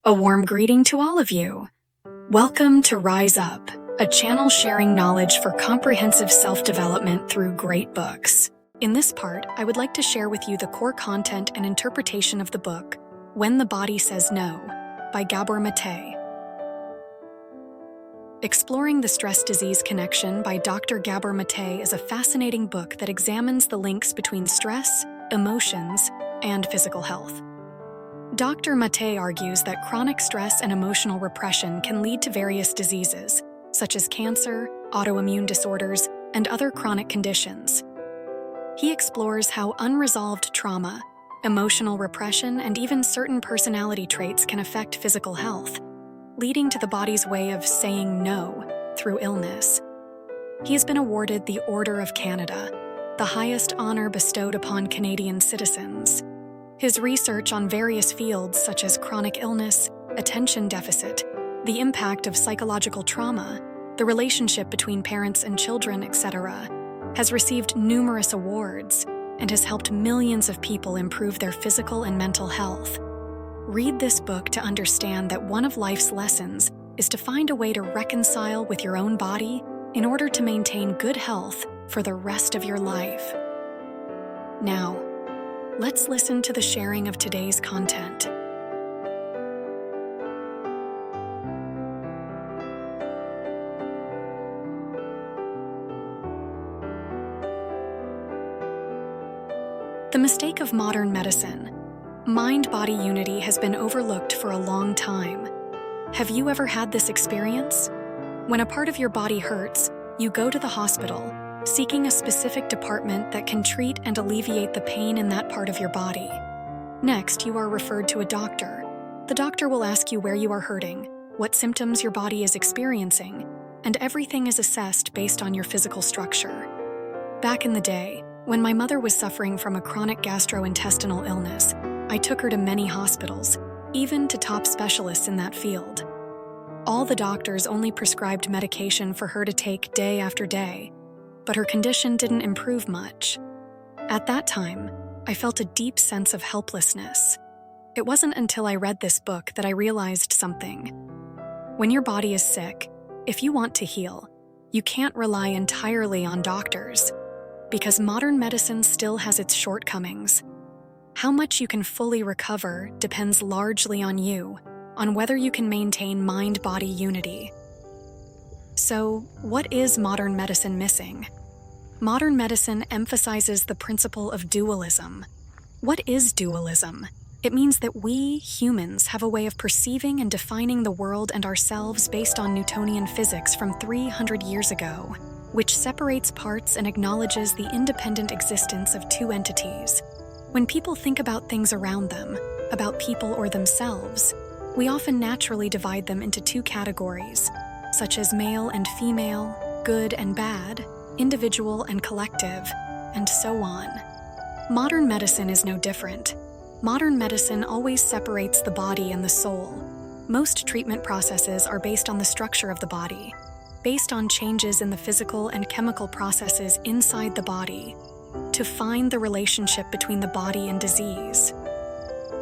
A warm greeting to all of you. Welcome to Rise Up, a channel sharing knowledge for comprehensive self-development through great books. In this part, I would like to share with you the core content and interpretation of the book, When the Body Says No, by Gabor Maté. Exploring the Stress Disease Connection by Dr. Gabor Maté is a fascinating book that examines the links between stress, emotions, and physical health. Dr. Maté argues that chronic stress and emotional repression can lead to various diseases, such as cancer, autoimmune disorders, and other chronic conditions. He explores how unresolved trauma, emotional repression, and even certain personality traits can affect physical health, leading to the body's way of saying no through illness. He has been awarded the Order of Canada, the highest honor bestowed upon Canadian citizens. His research on various fields such as chronic illness, attention deficit, the impact of psychological trauma, the relationship between parents and children, etc., has received numerous awards and has helped millions of people improve their physical and mental health. Read this book to understand that one of life's lessons is to find a way to reconcile with your own body in order to maintain good health for the rest of your life. Now, let's listen to the sharing of today's content. The mistake of modern medicine. Mind-body unity has been overlooked for a long time. Have you ever had this experience? When a part of your body hurts, you go to the hospital, seeking a specific department that can treat and alleviate the pain in that part of your body. Next, you are referred to a doctor. The doctor will ask you where you are hurting, what symptoms your body is experiencing, and everything is assessed based on your physical structure. Back in the day, when my mother was suffering from a chronic gastrointestinal illness, I took her to many hospitals, even to top specialists in that field. All the doctors only prescribed medication for her to take day after day, but her condition didn't improve much. At that time, I felt a deep sense of helplessness. It wasn't until I read this book that I realized something. When your body is sick, if you want to heal, you can't rely entirely on doctors, because modern medicine still has its shortcomings. How much you can fully recover depends largely on you, on whether you can maintain mind-body unity. So, what is modern medicine missing? Modern medicine emphasizes the principle of dualism. What is dualism? It means that we, humans, have a way of perceiving and defining the world and ourselves based on Newtonian physics from 300 years ago, which separates parts and acknowledges the independent existence of two entities. When people think about things around them, about people or themselves, we often naturally divide them into two categories, such as male and female, good and bad, individual and collective, and so on. Modern medicine is no different. Modern medicine always separates the body and the soul. Most treatment processes are based on the structure of the body, based on changes in the physical and chemical processes inside the body, to find the relationship between the body and disease.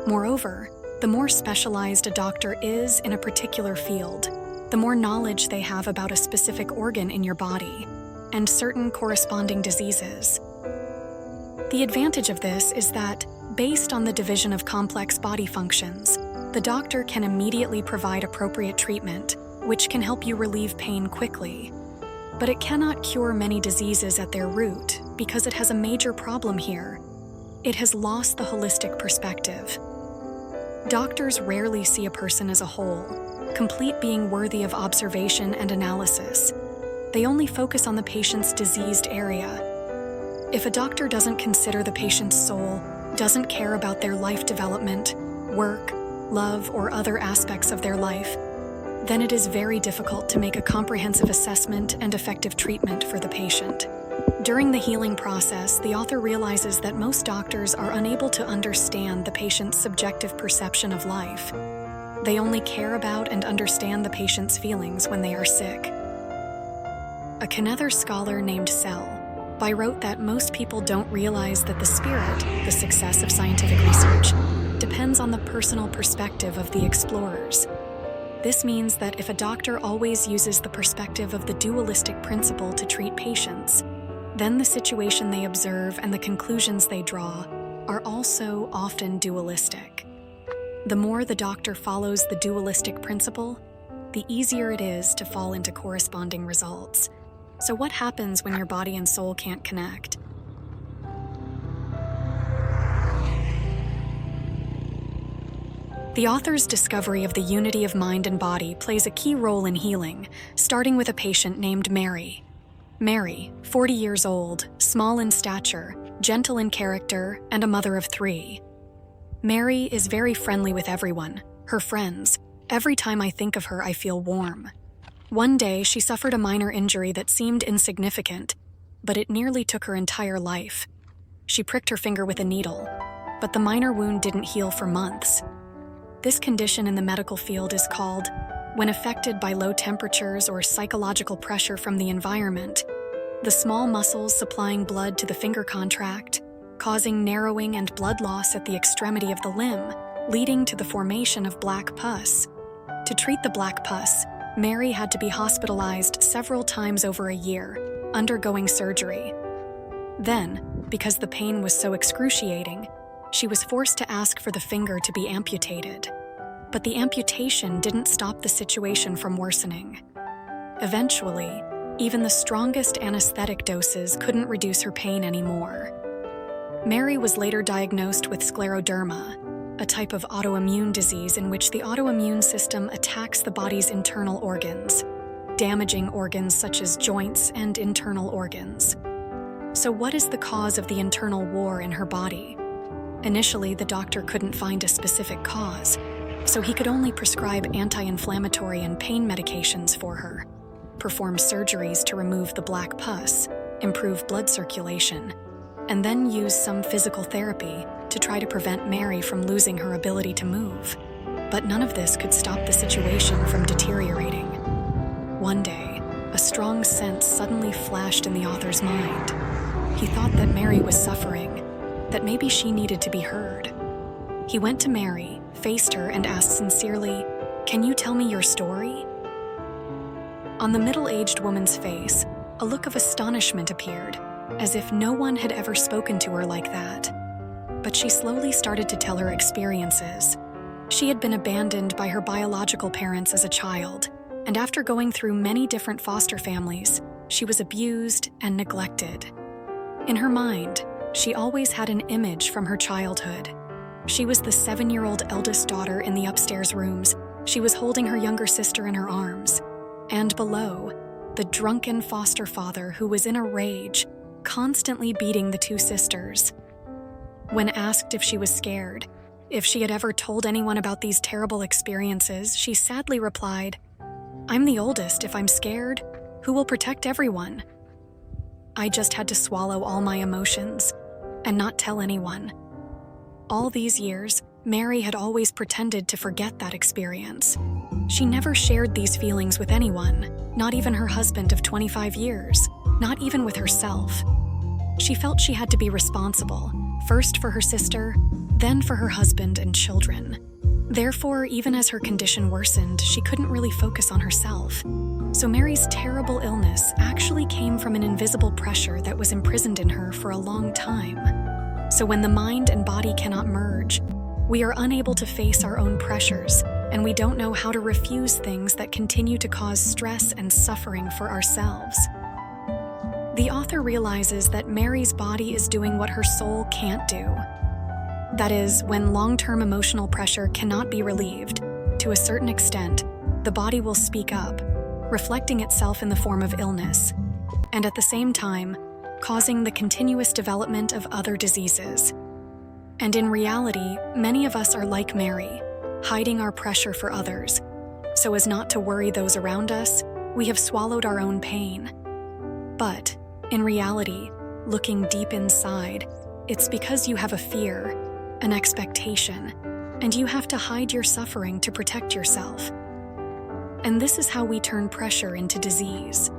Moreover, the more specialized a doctor is in a particular field, the more knowledge they have about a specific organ in your body and certain corresponding diseases. The advantage of this is that, based on the division of complex body functions, the doctor can immediately provide appropriate treatment, which can help you relieve pain quickly. But it cannot cure many diseases at their root because it has a major problem here. It has lost the holistic perspective. Doctors rarely see a person as a whole, complete being worthy of observation and analysis. They only focus on the patient's diseased area. If a doctor doesn't consider the patient's soul, doesn't care about their life development, work, love, or other aspects of their life, then it is very difficult to make a comprehensive assessment and effective treatment for the patient. During the healing process, the author realizes that most doctors are unable to understand the patient's subjective perception of life. They only care about and understand the patient's feelings when they are sick. A Canadian scholar named Sell wrote that most people don't realize that the spirit, the success of scientific research, depends on the personal perspective of the explorers. This means that if a doctor always uses the perspective of the dualistic principle to treat patients, then the situation they observe and the conclusions they draw are also often dualistic. The more the doctor follows the dualistic principle, the easier it is to fall into corresponding results. So what happens when your body and soul can't connect? The author's discovery of the unity of mind and body plays a key role in healing, starting with a patient named Mary. Mary, 40 years old, small in stature, gentle in character, and a mother of 3. Mary is very friendly with everyone, her friends. Every time I think of her, I feel warm. One day, she suffered a minor injury that seemed insignificant, but it nearly took her entire life. She pricked her finger with a needle, but the minor wound didn't heal for months. This condition in the medical field is called, when affected by low temperatures or psychological pressure from the environment, the small muscles supplying blood to the finger contract, causing narrowing and blood loss at the extremity of the limb, leading to the formation of black pus. To treat the black pus, Mary had to be hospitalized several times over a year, undergoing surgery. Then, because the pain was so excruciating, she was forced to ask for the finger to be amputated. But the amputation didn't stop the situation from worsening. Eventually, even the strongest anesthetic doses couldn't reduce her pain anymore. Mary was later diagnosed with scleroderma, a type of autoimmune disease in which the autoimmune system attacks the body's internal organs, damaging organs such as joints and internal organs. So what is the cause of the internal war in her body? Initially, the doctor couldn't find a specific cause, so he could only prescribe anti-inflammatory and pain medications for her, perform surgeries to remove the black pus, improve blood circulation, and then use some physical therapy to try to prevent Mary from losing her ability to move. But none of this could stop the situation from deteriorating. One day, a strong sense suddenly flashed in the author's mind. He thought that Mary was suffering, that maybe she needed to be heard. He went to Mary, faced her, and asked sincerely, "Can you tell me your story?" On the middle-aged woman's face, a look of astonishment appeared, as if no one had ever spoken to her like that. But she slowly started to tell her experiences. She had been abandoned by her biological parents as a child, and after going through many different foster families, she was abused and neglected. In her mind, she always had an image from her childhood. She was the 7-year-old eldest daughter in the upstairs rooms. She was holding her younger sister in her arms. And below, the drunken foster father who was in a rage, constantly beating the 2 sisters. When asked if she was scared, if she had ever told anyone about these terrible experiences, she sadly replied, "I'm the oldest. If I'm scared, who will protect everyone?" I just had to swallow all my emotions and not tell anyone. All these years, Mary had always pretended to forget that experience. She never shared these feelings with anyone, not even her husband of 25 years, not even with herself. She felt she had to be responsible, first for her sister, then for her husband and children. Therefore, even as her condition worsened, she couldn't really focus on herself. So Mary's terrible illness actually came from an invisible pressure that was imprisoned in her for a long time. So when the mind and body cannot merge, we are unable to face our own pressures, and we don't know how to refuse things that continue to cause stress and suffering for ourselves. The author realizes that Mary's body is doing what her soul can't do. That is, when long-term emotional pressure cannot be relieved, to a certain extent, the body will speak up, reflecting itself in the form of illness, and at the same time, causing the continuous development of other diseases. And in reality, many of us are like Mary, hiding our pressure for others. So as not to worry those around us, we have swallowed our own pain. But, in reality, looking deep inside, it's because you have a fear, an expectation, and you have to hide your suffering to protect yourself. And this is how we turn pressure into disease.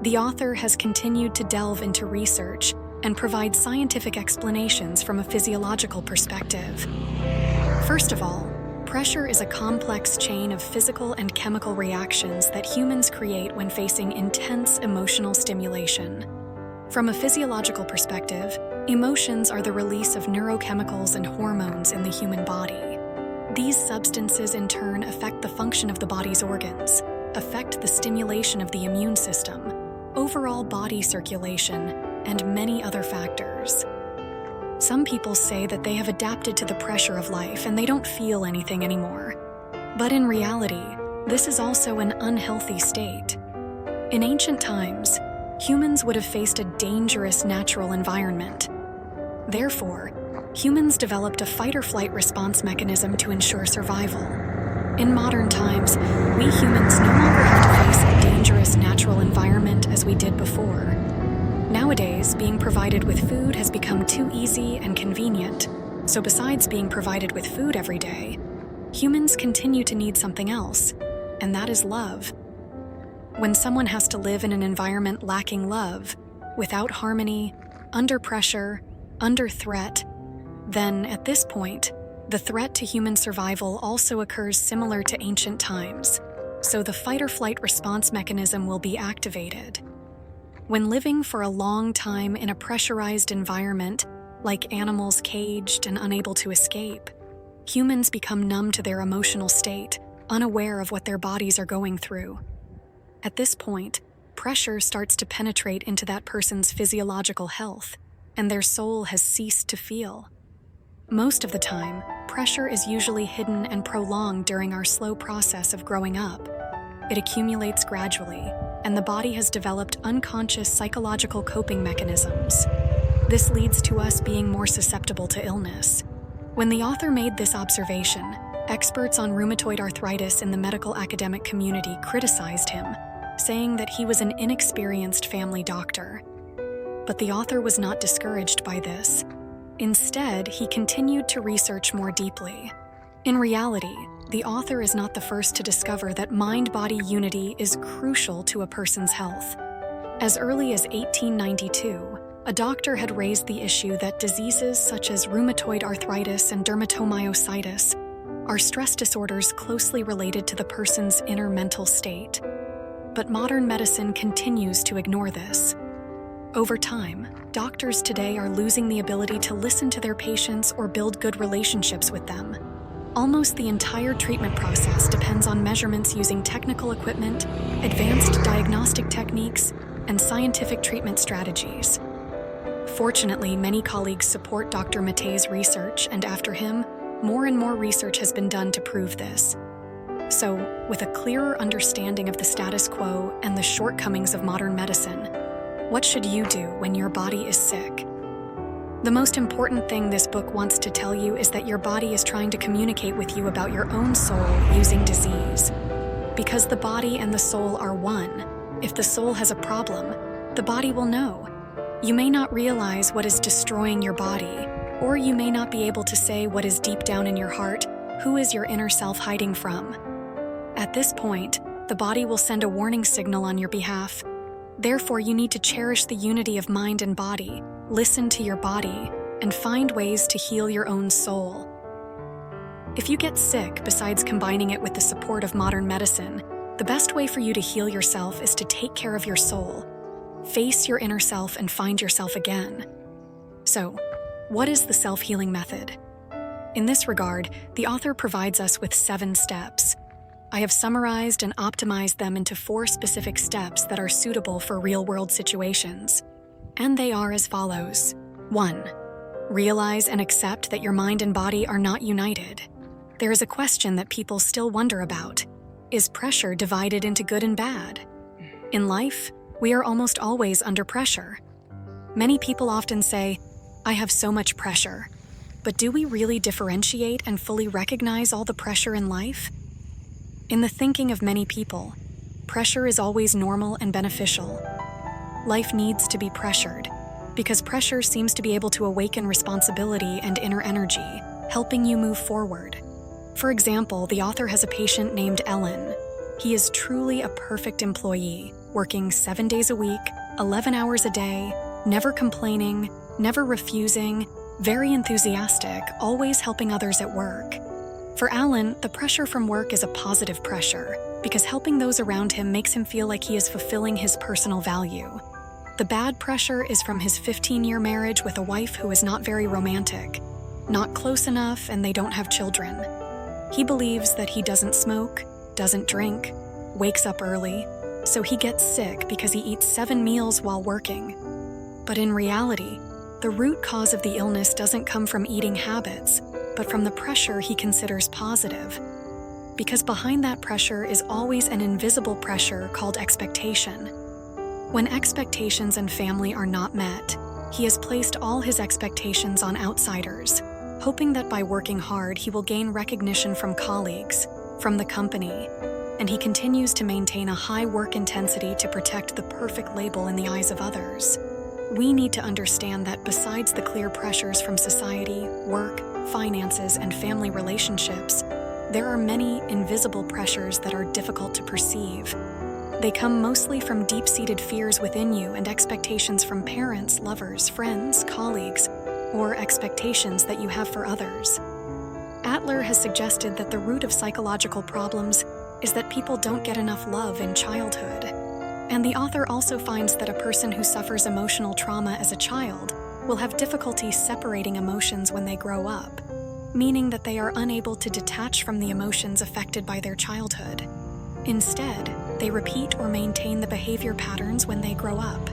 The author has continued to delve into research and provide scientific explanations from a physiological perspective. First of all, pressure is a complex chain of physical and chemical reactions that humans create when facing intense emotional stimulation. From a physiological perspective, emotions are the release of neurochemicals and hormones in the human body. These substances in turn affect the function of the body's organs, affect the stimulation of the immune system, overall body circulation, and many other factors. Some people say that they have adapted to the pressure of life and they don't feel anything anymore. But in reality, this is also an unhealthy state. In ancient times, humans would have faced a dangerous natural environment. Therefore, humans developed a fight-or-flight response mechanism to ensure survival. In modern times, we humans no longer have to face a dangerous natural environment as we did before. Nowadays, being provided with food has become too easy and convenient, so besides being provided with food every day, humans continue to need something else, and that is love. When someone has to live in an environment lacking love, without harmony, under pressure, under threat, then at this point, the threat to human survival also occurs similar to ancient times, so the fight-or-flight response mechanism will be activated. When living for a long time in a pressurized environment, like animals caged and unable to escape, humans become numb to their emotional state, unaware of what their bodies are going through. At this point, pressure starts to penetrate into that person's physiological health, and their soul has ceased to feel. Most of the time, pressure is usually hidden and prolonged during our slow process of growing up. It accumulates gradually, and the body has developed unconscious psychological coping mechanisms. This leads to us being more susceptible to illness. When the author made this observation, experts on rheumatoid arthritis in the medical academic community criticized him, saying that he was an inexperienced family doctor. But the author was not discouraged by this. Instead, he continued to research more deeply. In reality, the author is not the first to discover that mind-body unity is crucial to a person's health. As early as 1892, a doctor had raised the issue that diseases such as rheumatoid arthritis and dermatomyositis are stress disorders closely related to the person's inner mental state. But modern medicine continues to ignore this. Over time, doctors today are losing the ability to listen to their patients or build good relationships with them. Almost the entire treatment process depends on measurements using technical equipment, advanced diagnostic techniques, and scientific treatment strategies. Fortunately, many colleagues support Dr. Maté's research, and after him, more and more research has been done to prove this. So, with a clearer understanding of the status quo and the shortcomings of modern medicine, what should you do when your body is sick? The most important thing this book wants to tell you is that your body is trying to communicate with you about your own soul using disease. Because the body and the soul are one, if the soul has a problem, the body will know. You may not realize what is destroying your body, or you may not be able to say what is deep down in your heart. Who is your inner self hiding from? At this point, the body will send a warning signal on your behalf. Therefore, you need to cherish the unity of mind and body, listen to your body, and find ways to heal your own soul. If you get sick, besides combining it with the support of modern medicine, the best way for you to heal yourself is to take care of your soul. Face your inner self and find yourself again. So, what is the self-healing method? In this regard, the author provides us with 7 steps. I have summarized and optimized them into 4 specific steps that are suitable for real-world situations. And they are as follows. 1. Realize and accept that your mind and body are not united. There is a question that people still wonder about. Is pressure divided into good and bad? In life, we are almost always under pressure. Many people often say, "I have so much pressure." But do we really differentiate and fully recognize all the pressure in life? In the thinking of many people, pressure is always normal and beneficial. Life needs to be pressured, because pressure seems to be able to awaken responsibility and inner energy, helping you move forward. For example, the author has a patient named Ellen. He is truly a perfect employee, working 7 days a week, 11 hours a day, never complaining, never refusing, very enthusiastic, always helping others at work. For Alan, the pressure from work is a positive pressure because helping those around him makes him feel like he is fulfilling his personal value. The bad pressure is from his 15-year marriage with a wife who is not very romantic, not close enough, and they don't have children. He believes that he doesn't smoke, doesn't drink, wakes up early, so he gets sick because he eats 7 meals while working. But in reality, the root cause of the illness doesn't come from eating habits, but from the pressure he considers positive. Because behind that pressure is always an invisible pressure called expectation. When expectations and family are not met, he has placed all his expectations on outsiders, hoping that by working hard he will gain recognition from colleagues, from the company, and he continues to maintain a high work intensity to protect the perfect label in the eyes of others. We need to understand that besides the clear pressures from society, work, finances, and family relationships, there are many invisible pressures that are difficult to perceive. They come mostly from deep-seated fears within you and expectations from parents, lovers, friends, colleagues, or expectations that you have for others. Adler has suggested that the root of psychological problems is that people don't get enough love in childhood. And the author also finds that a person who suffers emotional trauma as a child will have difficulty separating emotions when they grow up, meaning that they are unable to detach from the emotions affected by their childhood. Instead, they repeat or maintain the behavior patterns when they grow up,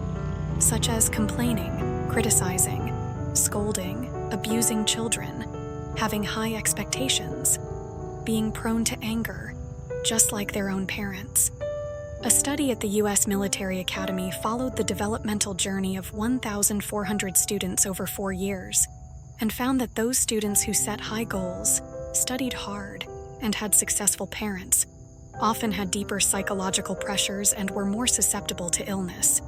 such as complaining, criticizing, scolding, abusing children, having high expectations, being prone to anger, just like their own parents. A study at the U.S. Military Academy followed the developmental journey of 1,400 students over 4 years and found that those students who set high goals, studied hard, and had successful parents often had deeper psychological pressures and were more susceptible to illness.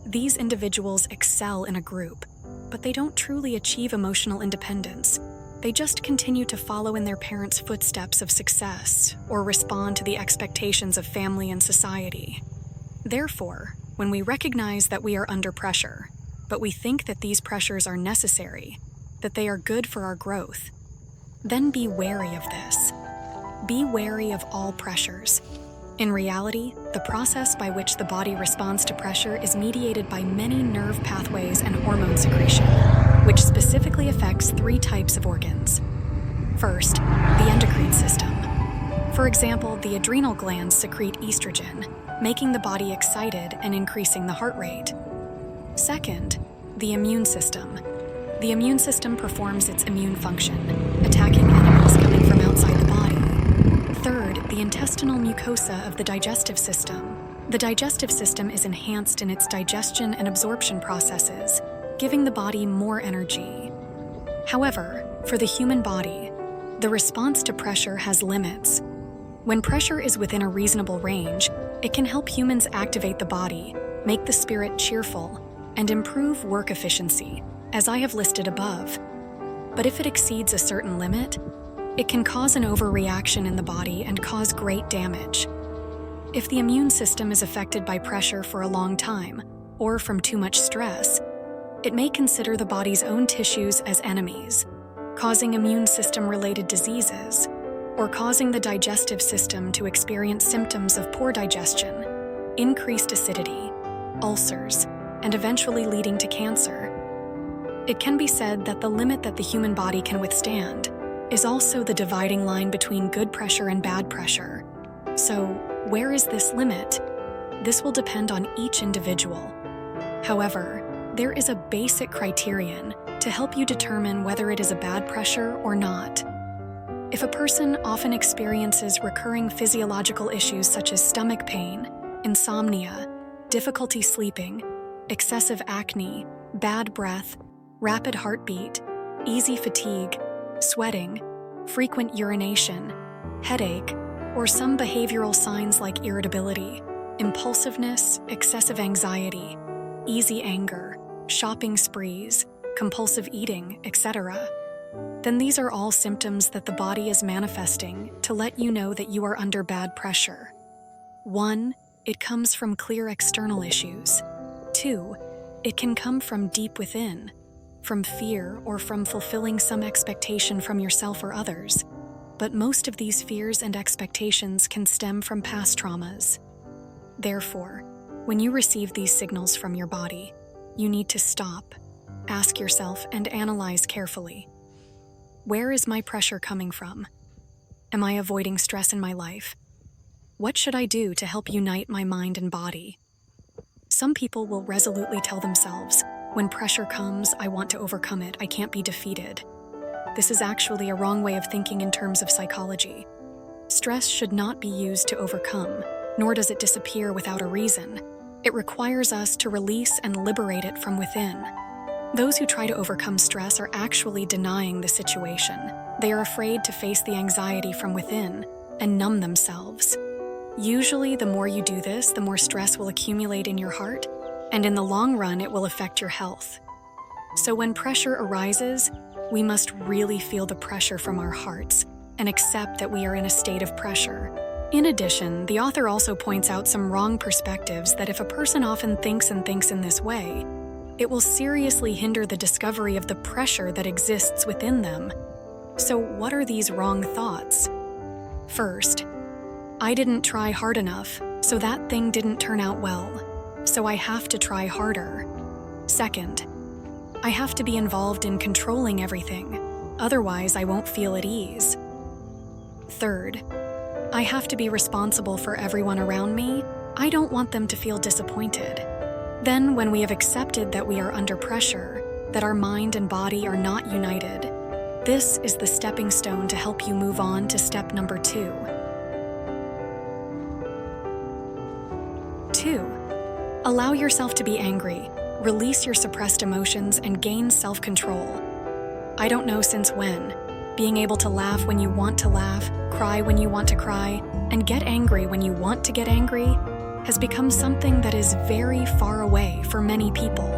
These individuals excel in a group, but they don't truly achieve emotional independence. They just continue to follow in their parents' footsteps of success or respond to the expectations of family and society. Therefore, when we recognize that we are under pressure, but we think that these pressures are necessary, that they are good for our growth, then be wary of this. Be wary of all pressures. In reality, the process by which the body responds to pressure is mediated by many nerve pathways and hormone secretion, which specifically affects 3 types of organs. First, the endocrine system. For example, the adrenal glands secrete estrogen, making the body excited and increasing the heart rate. Second, the immune system. The immune system performs its immune function, attacking enemies coming from outside the body. Third, the intestinal mucosa of the digestive system. The digestive system is enhanced in its digestion and absorption processes, giving the body more energy. However, for the human body, the response to pressure has limits. When pressure is within a reasonable range, it can help humans activate the body, make the spirit cheerful, and improve work efficiency, as I have listed above. But if it exceeds a certain limit, it can cause an overreaction in the body and cause great damage. If the immune system is affected by pressure for a long time, or from too much stress, it may consider the body's own tissues as enemies, causing immune system-related diseases, or causing the digestive system to experience symptoms of poor digestion, increased acidity, ulcers, and eventually leading to cancer. It can be said that the limit that the human body can withstand is also the dividing line between good pressure and bad pressure. So, where is this limit? This will depend on each individual. However, there is a basic criterion to help you determine whether it is a bad pressure or not. If a person often experiences recurring physiological issues such as stomach pain, insomnia, difficulty sleeping, excessive acne, bad breath, rapid heartbeat, easy fatigue, sweating, frequent urination, headache, or some behavioral signs like irritability, impulsiveness, excessive anxiety, easy anger, shopping sprees, compulsive eating, etc., then these are all symptoms that the body is manifesting to let you know that you are under bad pressure. 1, it comes from clear external issues. 2, it can come from deep within, from fear or from fulfilling some expectation from yourself or others. but most of these fears and expectations can stem from past traumas. Therefore, when you receive these signals from your body, you need to stop, ask yourself, and analyze carefully. Where is my pressure coming from? Am I avoiding stress in my life? What should I do to help unite my mind and body? Some people will resolutely tell themselves, when pressure comes, I want to overcome it, I can't be defeated. This is actually a wrong way of thinking in terms of psychology. Stress should not be used to overcome, nor does it disappear without a reason. It requires us to release and liberate it from within. Those who try to overcome stress are actually denying the situation. They are afraid to face the anxiety from within and numb themselves. Usually, the more you do this, the more stress will accumulate in your heart, and in the long run, it will affect your health. So when pressure arises, we must really feel the pressure from our hearts and accept that we are in a state of pressure. In addition, the author also points out some wrong perspectives that if a person often thinks in this way, it will seriously hinder the discovery of the pressure that exists within them. So what are these wrong thoughts? First, I didn't try hard enough, so that thing didn't turn out well, so I have to try harder. Second, I have to be involved in controlling everything, otherwise I won't feel at ease. Third, I have to be responsible for everyone around me. I don't want them to feel disappointed. Then, when we have accepted that we are under pressure, that our mind and body are not united, this is the stepping stone to help you move on to step number 2. 2. Allow yourself to be angry, release your suppressed emotions, and gain self-control. I don't know since when, being able to laugh when you want to laugh, cry when you want to cry, and get angry when you want to get angry has become something that is very far away for many people.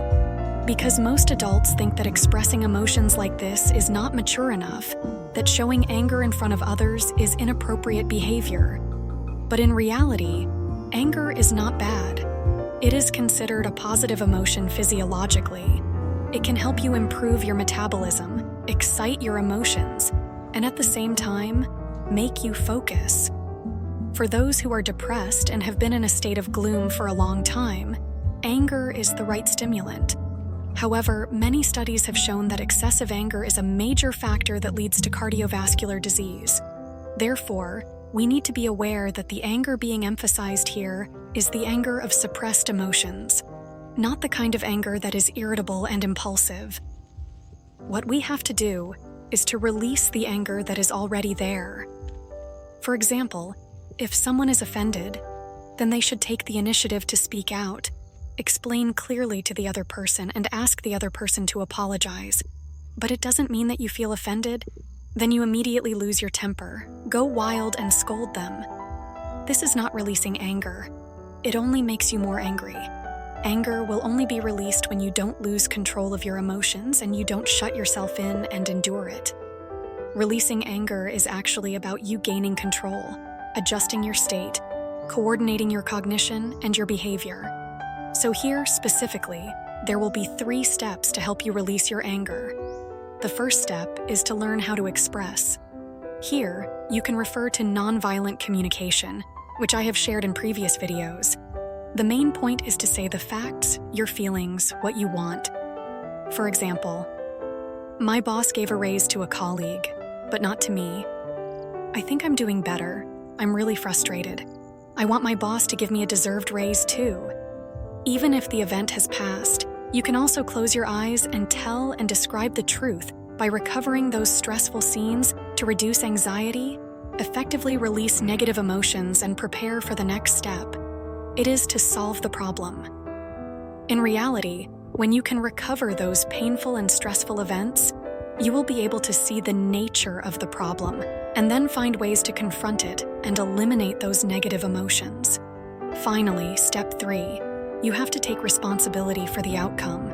Because most adults think that expressing emotions like this is not mature enough, that showing anger in front of others is inappropriate behavior. But in reality, anger is not bad. It is considered a positive emotion physiologically. It can help you improve your metabolism, excite your emotions, and at the same time, make you focus. For those who are depressed and have been in a state of gloom for a long time, anger is the right stimulant. However, many studies have shown that excessive anger is a major factor that leads to cardiovascular disease. Therefore, we need to be aware that the anger being emphasized here is the anger of suppressed emotions, not the kind of anger that is irritable and impulsive. What we have to do is to release the anger that is already there. For example, if someone is offended, then they should take the initiative to speak out, explain clearly to the other person, and ask the other person to apologize. But it doesn't mean that you feel offended, then you immediately lose your temper, go wild and scold them. This is not releasing anger. It only makes you more angry. Anger will only be released when you don't lose control of your emotions and you don't shut yourself in and endure it. Releasing anger is actually about you gaining control, adjusting your state, coordinating your cognition and your behavior. So here, specifically, there will be 3 steps to help you release your anger. The first step is to learn how to express. Here, you can refer to nonviolent communication, which I have shared in previous videos. The main point is to say the facts, your feelings, what you want. For example, my boss gave a raise to a colleague, but not to me. I think I'm doing better. I'm really frustrated. I want my boss to give me a deserved raise too. Even if the event has passed, you can also close your eyes and tell and describe the truth by recovering those stressful scenes to reduce anxiety, effectively release negative emotions, and prepare for the next step. It is to solve the problem. In reality, when you can recover those painful and stressful events, you will be able to see the nature of the problem and then find ways to confront it and eliminate those negative emotions. Finally, step 3, you have to take responsibility for the outcome.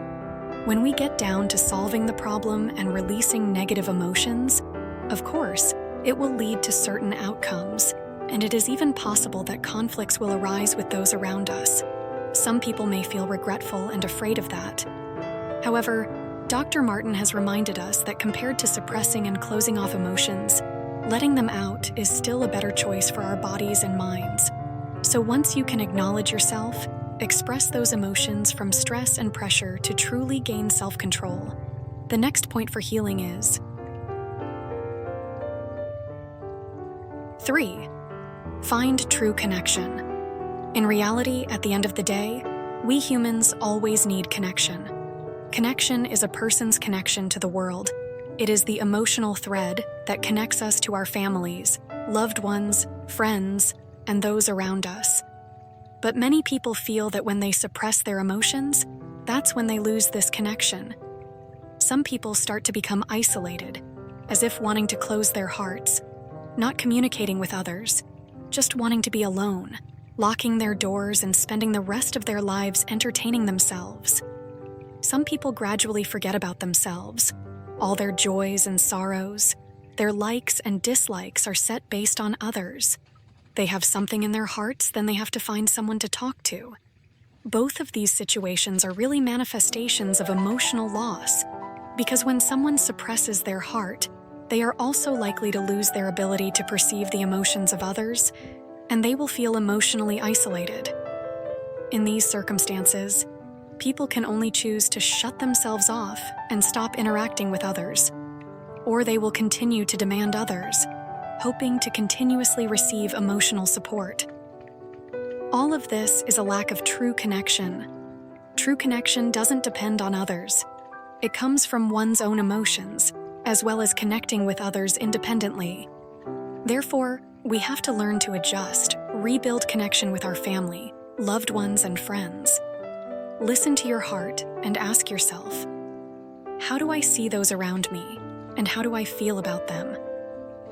When we get down to solving the problem and releasing negative emotions, of course, it will lead to certain outcomes, and it is even possible that conflicts will arise with those around us. Some people may feel regretful and afraid of that. However, Dr. Martin has reminded us that compared to suppressing and closing off emotions, letting them out is still a better choice for our bodies and minds. So once you can acknowledge yourself, express those emotions from stress and pressure to truly gain self-control, the next point for healing is 3. Find true connection. In reality, at the end of the day, we humans always need connection. Connection is a person's connection to the world. It is the emotional thread that connects us to our families, loved ones, friends, and those around us. But many people feel that when they suppress their emotions, that's when they lose this connection. Some people start to become isolated, as if wanting to close their hearts, not communicating with others, just wanting to be alone, locking their doors and spending the rest of their lives entertaining themselves. Some people gradually forget about themselves. All their joys and sorrows, their likes and dislikes are set based on others. They have something in their hearts, then they have to find someone to talk to. Both of these situations are really manifestations of emotional loss, because when someone suppresses their heart, they are also likely to lose their ability to perceive the emotions of others, and they will feel emotionally isolated. In these circumstances, people can only choose to shut themselves off and stop interacting with others, or they will continue to demand others, hoping to continuously receive emotional support. All of this is a lack of true connection. True connection doesn't depend on others. It comes from one's own emotions, as well as connecting with others independently. Therefore, we have to learn to adjust, rebuild connection with our family, loved ones, and friends. Listen to your heart and ask yourself, how do I see those around me, and how do I feel about them?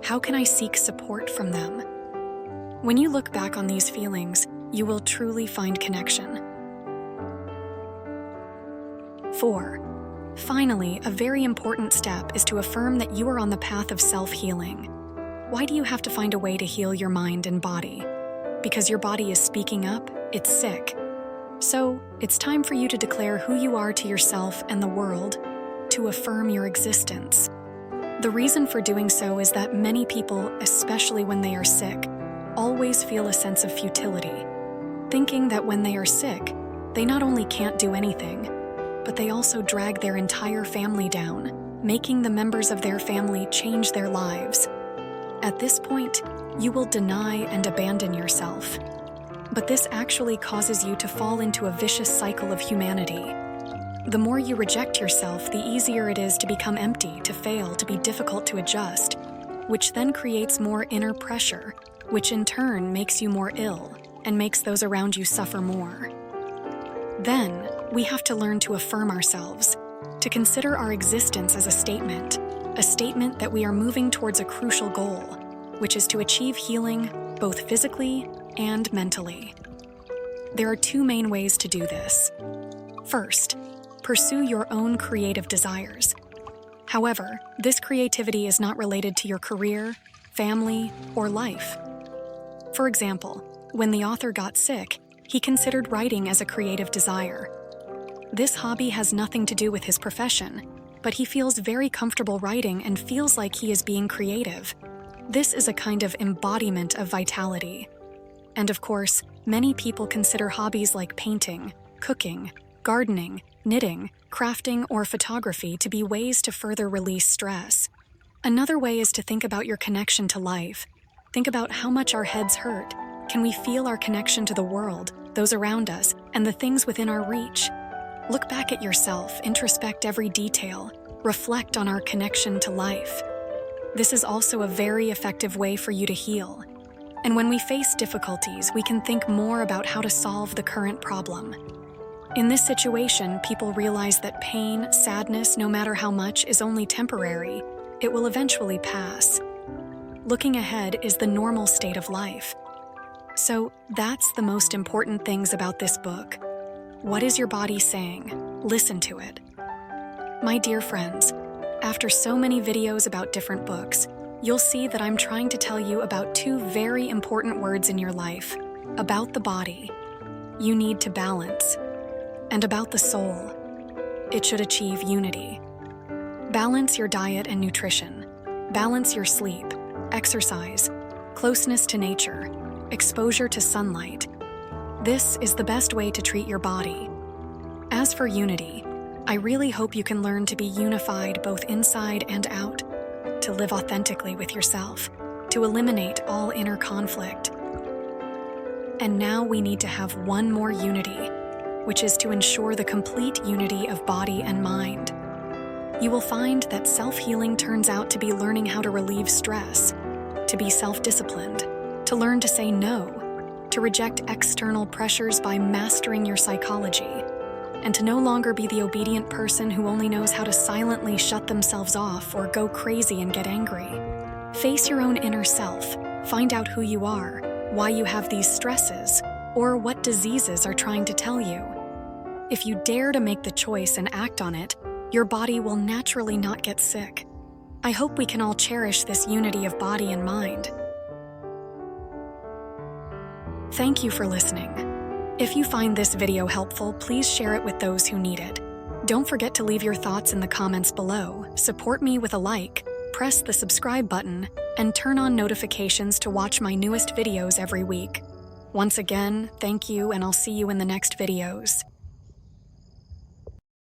How can I seek support from them? When you look back on these feelings, you will truly find connection. 4. Finally, a very important step is to affirm that you are on the path of self-healing. Why do you have to find a way to heal your mind and body? Because your body is speaking up, it's sick. So, it's time for you to declare who you are to yourself and the world, to affirm your existence. The reason for doing so is that many people, especially when they are sick, always feel a sense of futility, thinking that when they are sick, they not only can't do anything, but they also drag their entire family down, making the members of their family change their lives. At this point, you will deny and abandon yourself. But this actually causes you to fall into a vicious cycle of humanity. The more you reject yourself, the easier it is to become empty, to fail, to be difficult to adjust, which then creates more inner pressure, which in turn makes you more ill and makes those around you suffer more. Then, we have to learn to affirm ourselves, to consider our existence as a statement that we are moving towards a crucial goal, which is to achieve healing both physically and mentally. There are 2 main ways to do this. First, pursue your own creative desires. However, this creativity is not related to your career, family, or life. For example, when the author got sick, he considered writing as a creative desire. This hobby has nothing to do with his profession, but he feels very comfortable writing and feels like he is being creative. This is a kind of embodiment of vitality. And of course, many people consider hobbies like painting, cooking, gardening, knitting, crafting, or photography to be ways to further release stress. Another way is to think about your connection to life. Think about how much our heads hurt. Can we feel our connection to the world, those around us, and the things within our reach? Look back at yourself, introspect every detail, reflect on our connection to life. This is also a very effective way for you to heal. And when we face difficulties, we can think more about how to solve the current problem. In this situation, people realize that pain, sadness, no matter how much, is only temporary. It will eventually pass. Looking ahead is the normal state of life. So that's the most important things about this book. What is your body saying? Listen to it. My dear friends, after so many videos about different books, you'll see that I'm trying to tell you about 2 very important words in your life, about the body. You need to balance. And about the soul. It should achieve unity. Balance your diet and nutrition. Balance your sleep. exercise, closeness to nature, exposure to sunlight. This is the best way to treat your body. As for unity, I really hope you can learn to be unified both inside and out, to live authentically with yourself, to eliminate all inner conflict. And now we need to have one more unity, which is to ensure the complete unity of body and mind. You will find that self-healing turns out to be learning how to relieve stress, to be self-disciplined, to learn to say no, to reject external pressures by mastering your psychology, and to no longer be the obedient person who only knows how to silently shut themselves off or go crazy and get angry. Face your own inner self, find out who you are, why you have these stresses, or what diseases are trying to tell you. If you dare to make the choice and act on it, your body will naturally not get sick. I hope we can all cherish this unity of body and mind. Thank you for listening. If you find this video helpful, please share it with those who need it. Don't forget to leave your thoughts in the comments below, support me with a like, press the subscribe button, and turn on notifications to watch my newest videos every week. Once again, thank you, and I'll see you in the next videos.